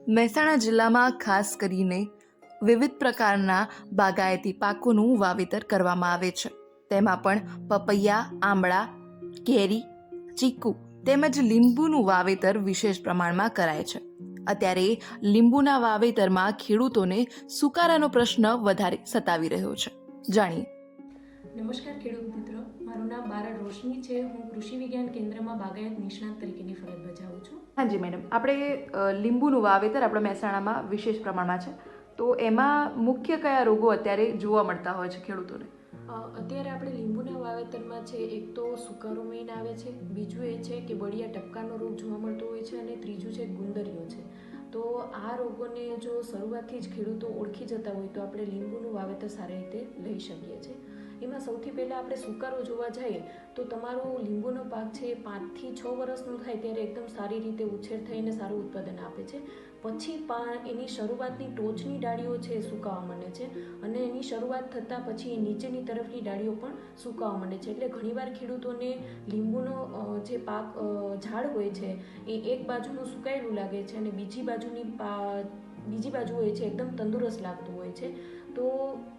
મહેસાણા જિલ્લામાં ખાસ કરીને વિવિધ પ્રકારના બાગાયતી પાકોનું વાવેતર કરવામાં આવે છે. તેમાં પણ પપૈયા, આંબળા, કેરી, ચીકુ તેમજ લીંબુનું વાવેતર વિશેષ પ્રમાણમાં કરાય છે. અત્યારે લીંબુના વાવેતરમાં ખેડૂતોને સુકારાનો પ્રશ્ન વધારે સતાવી રહ્યો છે. જાણીએ. નમસ્કાર ખેડૂત મિત્રો, મારું નામ બારા રોશની છે. હું કૃષિ વિજ્ઞાન કેન્દ્રમાં બાગાયત નિષ્ણાત તરીકેની ફરજ બજાવું છું. હાજી મેડમ, આપણે લીંબુનું વાવેતર આપણા મહેસાણામાં વિશેષ પ્રમાણમાં છે, તો એમાં મુખ્ય કયા રોગો અત્યારે જોવા મળતા હોય છે ખેડૂતોને? અત્યારે આપણે લીંબુના વાવેતરમાં છે, એક તો સુકારો મેઇન આવે છે, બીજું એ છે કે બળિયા ટપકાનો રોગ જોવા મળતો હોય છે, અને ત્રીજું છે ગુંદરીઓ છે. તો આ રોગોને જો શરૂઆતથી જ ખેડૂતો ઓળખી જતા હોય તો આપણે લીંબુનું વાવેતર સારી રીતે લઈ શકીએ છીએ. એમાં સૌથી પહેલાં આપણે સુકારો જોવા જઈએ તો તમારો લીંબુનો પાક છે એ 5 થી 6 વર્ષનું થાય ત્યારે એકદમ સારી રીતે ઉછેર થઈને સારું ઉત્પાદન આપે છે. પછી એની શરૂઆતની ટોચની ડાળીઓ છે એ સુકાવા માંડે છે, અને એની શરૂઆત થતાં પછી એ નીચેની તરફની ડાળીઓ પણ સુકાવા માંડે છે. એટલે ઘણીવાર ખેડૂતોને લીંબુનો જે પાક ઝાડ હોય છે એ એક બાજુનું સુકાયેલું લાગે છે અને બીજી બાજુ હોય છે એકદમ તંદુરસ્ત લાગતું હોય છે. તો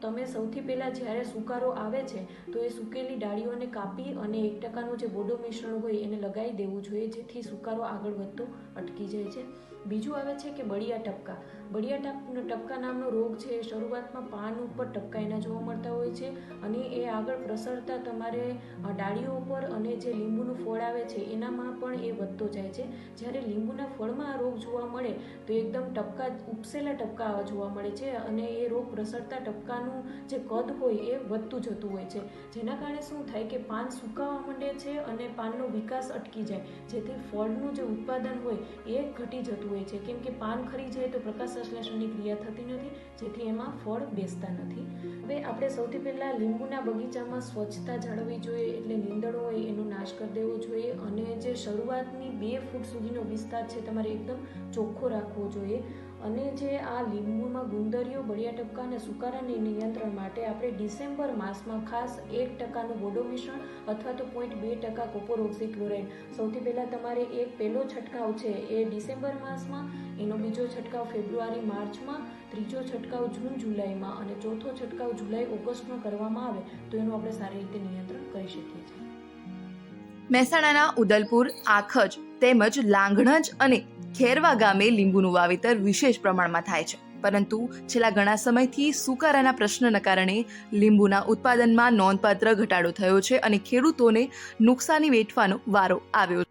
તમે સૌથી પહેલાં જ્યારે સુકારો આવે છે તો એ સુકેલી ડાળીઓને કાપી અને 1% જે બોડો મિશ્રણ હોય એને લગાવી દેવું જોઈએ, જેથી સુકારો આગળ વધતો અટકી જાય છે. બીજું આવે છે કે બળિયા ટપકા. બળિયા ટપકા નામનો રોગ છે એ શરૂઆતમાં પાન ઉપર ટપકા એના જોવા મળતા હોય છે, અને એ આગળ પ્રસરતા તમારે ડાળીઓ ઉપર અને જે લીંબુનું ફળ આવે છે એનામાં પણ એ વધતો જાય છે. જ્યારે લીંબુના ફળમાં આ રોગ જોવા મળે તો એકદમ ટપકા, ઉપસેલા ટપકા જોવા મળે છે, અને એ રોગ પ્રસરતા ટપકાનું જે કદ હોય એ વધતું જતું હોય છે, જેના કારણે શું થાય કે પાન સુકાવા માંડે છે અને પાનનો વિકાસ અટકી જાય, જેથી ફળનું જે ઉત્પાદન હોય એ ઘટી જતું હોય છે. કેમ કે પાન ખરી જાય તો પ્રકાશ સંશ્લેષણની ક્રિયા થતી નથી, જેથી એમાં ફળ બેસતા નથી. હવે આપણે સૌથી પહેલાં લીંબુના બગીચામાં સ્વચ્છતા જાળવવી જોઈએ, એટલે નીંદણો હોય એનો નાશ કરી દેવો જોઈએ, અને જે શરૂઆતની 2 ફૂટ સુધીનો વિસ્તાર છે તમારે એકદમ ચોખ્ખો રાખવો જોઈએ. અને જે આ લીંબુમાં ગુંદરીઓ, બળિયા ટપકા અને સુકારાને નિયંત્રણ માટે આપણે ડિસેમ્બર માસમાં ખાસ 1% બોડો મિશ્રણ અથવા તો 0.2% કોપર ઓક્સીક્લોરાઇડ સૌથી પહેલાં તમારે પહેલો છંટકાવ છે એ ડિસેમ્બર માસમાં, એનો બીજો છંટકાવ ફેબ્રુઆરી માર્ચમાં, ત્રીજો છંટકાવ જૂન જુલાઈમાં અને ચોથો છંટકાવ જુલાઈ ઓગસ્ટમાં કરવામાં આવે તો એનું આપણે સારી રીતે નિયંત્રણ કરી શકીએ છીએ. મહેસાણાના ઉદલપુર, આખજ તેમજ લાંઘણજ અને ખેરવા ગામે લીંબુનું વાવેતર વિશેષ પ્રમાણમાં થાય છે, પરંતુ છેલ્લા ઘણા સમયથી સુકારાના પ્રશ્નના કારણે લીંબુના ઉત્પાદનમાં નોંધપાત્ર ઘટાડો થયો છે અને ખેડૂતોને નુકસાની વેઠવાનો વારો આવ્યો છે.